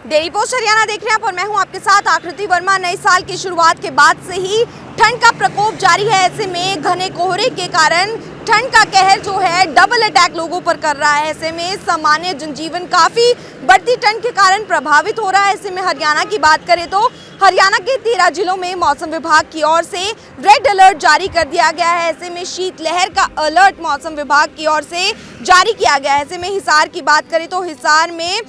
Daily post Haryana देख रहे हैं आप और मैं हूं आपके साथ आकृति वर्मा। नए साल की शुरुआत के बाद से ही ठंड का प्रकोप जारी है। ऐसे में घने कोहरे के कारण ठंड का कहर जो है डबल अटैक लोगों पर कर रहा है। ऐसे में सामान्य जनजीवन काफी बढ़ती ठंड के कारण प्रभावित हो रहा है। ऐसे में हरियाणा की बात करें तो हरियाणा के 13 जिलों में मौसम विभाग की ओर से रेड अलर्ट जारी कर दिया गया है। ऐसे में शीतलहर का अलर्ट मौसम विभाग की ओर से जारी किया गया है। ऐसे में हिसार की बात करें तो हिसार में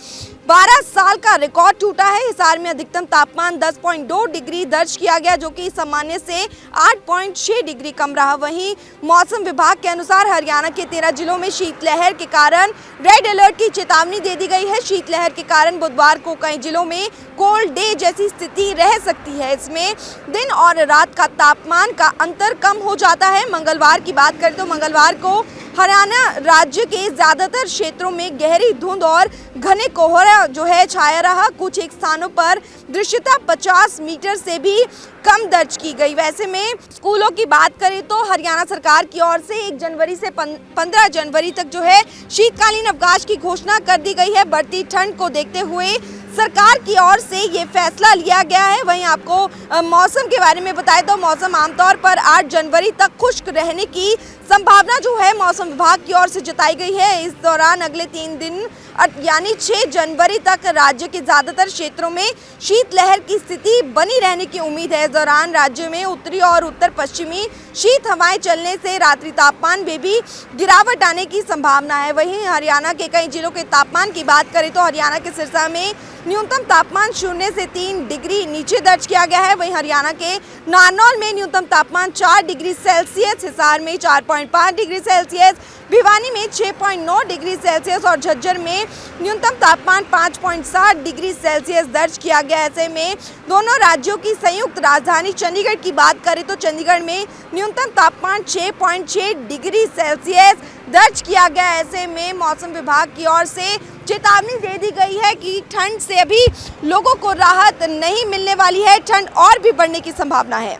12 साल का रिकॉर्ड टूटा है। हिसार में अधिकतम तापमान 10.2 डिग्री दर्ज किया गया, जो कि सामान्य से 8.6 डिग्री कम रहा। वहीं मौसम विभाग के अनुसार हरियाणा के 13 जिलों में शीतलहर के कारण रेड अलर्ट की चेतावनी दे दी गई है। शीतलहर के कारण बुधवार को कई जिलों में कोल्ड डे जैसी स्थिति रह सकती है। इसमें दिन और रात का तापमान का अंतर कम हो जाता है। मंगलवार की बात करें तो मंगलवार को हरियाणा राज्य के ज्यादातर क्षेत्रों में गहरी धुंध और घने कोहरा जो है छाया रहा। कुछ एक स्थानों पर दृश्यता 50 मीटर से भी कम दर्ज की गई। वैसे में स्कूलों की बात करें तो हरियाणा सरकार की ओर से 1 जनवरी से 15 जनवरी तक जो है शीतकालीन अवकाश की घोषणा कर दी गई है। बढ़ती ठंड को देखते हुए सरकार की ओर से ये फैसला लिया गया है। वहीं आपको मौसम के बारे में बताएं तो मौसम आमतौर पर 8 जनवरी तक खुश्क रहने की संभावना जो है मौसम विभाग की ओर से जताई गई है। इस दौरान अगले 3 दिन यानी 6 जनवरी तक राज्य के ज्यादातर क्षेत्रों में शीतलहर की स्थिति बनी रहने की उम्मीद है। इस दौरान राज्य में उत्तरी और उत्तर पश्चिमी शीत हवाएं चलने से रात्रि तापमान में भी गिरावट आने की संभावना है। वहीं हरियाणा के कई जिलों के तापमान की बात करें तो हरियाणा के सिरसा में न्यूनतम तापमान 0 से 3 डिग्री नीचे दर्ज किया गया है। वहीं हरियाणा के नारनौल में न्यूनतम तापमान 4 डिग्री सेल्सियस, हिसार में 4.5 डिग्री सेल्सियस, भिवानी में 6.9 डिग्री सेल्सियस और झज्जर में न्यूनतम तापमान 5.7 डिग्री सेल्सियस दर्ज किया गया। ऐसे में दोनों राज्यों की संयुक्त राजधानी चंडीगढ़ की बात करें तो चंडीगढ़ में न्यूनतम तापमान 6.6 डिग्री सेल्सियस दर्ज किया गया। ऐसे में मौसम विभाग की ओर से चेतावनी दे दी गई है कि ठंड से अभी लोगों को राहत नहीं मिलने वाली है, ठंड और भी बढ़ने की संभावना है।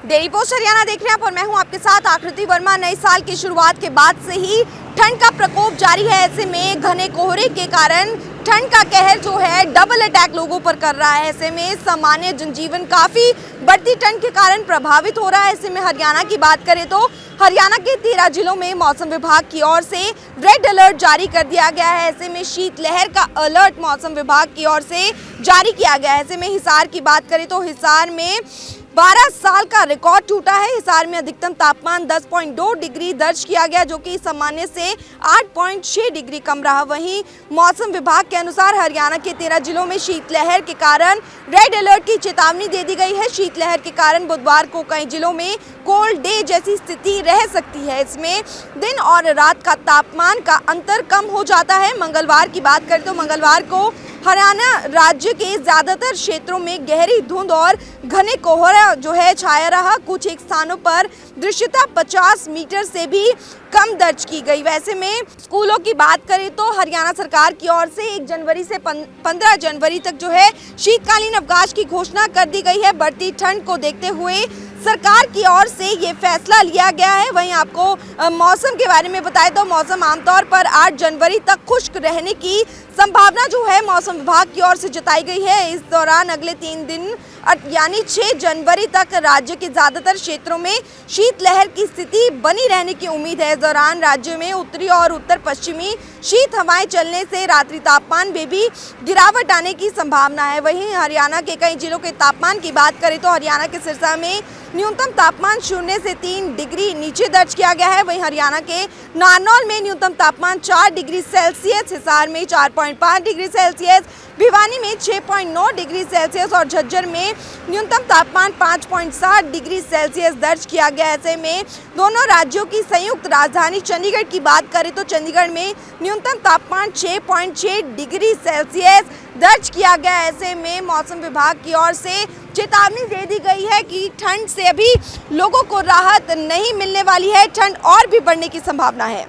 डेली पोस्ट हरियाणा देख रहे हैं आप और मैं हूं आपके साथ आकृति वर्मा। नए साल की शुरुआत के बाद से ही ठंड का प्रकोप जारी है। ऐसे में घने कोहरे के कारण ठंड का कहर जो है डबल अटैक लोगों पर कर रहा है। ऐसे में सामान्य जनजीवन काफी बढ़ती ठंड के कारण प्रभावित हो रहा है। ऐसे में हरियाणा की बात करें तो हरियाणा के 13 जिलों में मौसम विभाग की ओर से रेड अलर्ट जारी कर दिया गया है। ऐसे में शीतलहर का अलर्ट मौसम विभाग की ओर से जारी किया गया है। ऐसे में हिसार की बात करें तो हिसार में 12 साल का रिकॉर्ड टूटा है। हिसार में अधिकतम तापमान 10.2 डिग्री दर्ज किया गया, जो कि सामान्य से 8.6 डिग्री कम रहा। वहीं मौसम विभाग के अनुसार हरियाणा के 13 जिलों में शीतलहर के कारण रेड अलर्ट की चेतावनी दे दी गई है। शीतलहर के कारण बुधवार को कई जिलों में कोल्ड डे जैसी स्थिति रह सकती है। इसमें दिन और रात का तापमान का अंतर कम हो जाता है। मंगलवार की बात करें तो मंगलवार को हरियाणा राज्य के ज्यादातर क्षेत्रों में गहरी धुंध और घने कोहरा जो है छाया रहा। कुछ एक स्थानों पर दृश्यता 50 मीटर से भी कम दर्ज की गई। वैसे में स्कूलों की बात करें तो हरियाणा सरकार की ओर से 1 जनवरी से 15 जनवरी तक जो है शीतकालीन अवकाश की घोषणा कर दी गई है। बढ़ती ठंड को देखते हुए सरकार की ओर से ये फैसला लिया गया है। वहीं आपको मौसम के बारे में बताएं तो मौसम आमतौर पर 8 जनवरी तक खुश्क रहने की संभावना जो है मौसम विभाग की ओर से जताई गई है। इस दौरान अगले 3 दिन यानी 6 जनवरी तक राज्य के ज्यादातर क्षेत्रों में शीतलहर की स्थिति बनी रहने की उम्मीद है। इस दौरान राज्य में उत्तरी और उत्तर पश्चिमी शीत हवाएं चलने से रात्रि तापमान में भी गिरावट आने की संभावना है। वहीं हरियाणा के कई जिलों के तापमान की बात करें तो हरियाणा के सिरसा में न्यूनतम तापमान 0 से 3 डिग्री नीचे दर्ज किया गया है। वहीं हरियाणा के नारनौल में न्यूनतम तापमान 4 डिग्री सेल्सियस, हिसार में 4.5 डिग्री सेल्सियस, भिवानी में 6.9 डिग्री सेल्सियस और झज्जर में न्यूनतम तापमान 5.7 डिग्री सेल्सियस दर्ज किया गया। ऐसे में दोनों राज्यों की संयुक्त राजधानी चंडीगढ़ की बात करें तो चंडीगढ़ में न्यूनतम तापमान 6.6 डिग्री सेल्सियस दर्ज किया गया। ऐसे में मौसम विभाग की ओर से चेतावनी दे दी गई है कि ठंड से अभी लोगों को राहत नहीं मिलने वाली है, ठंड और भी बढ़ने की संभावना है।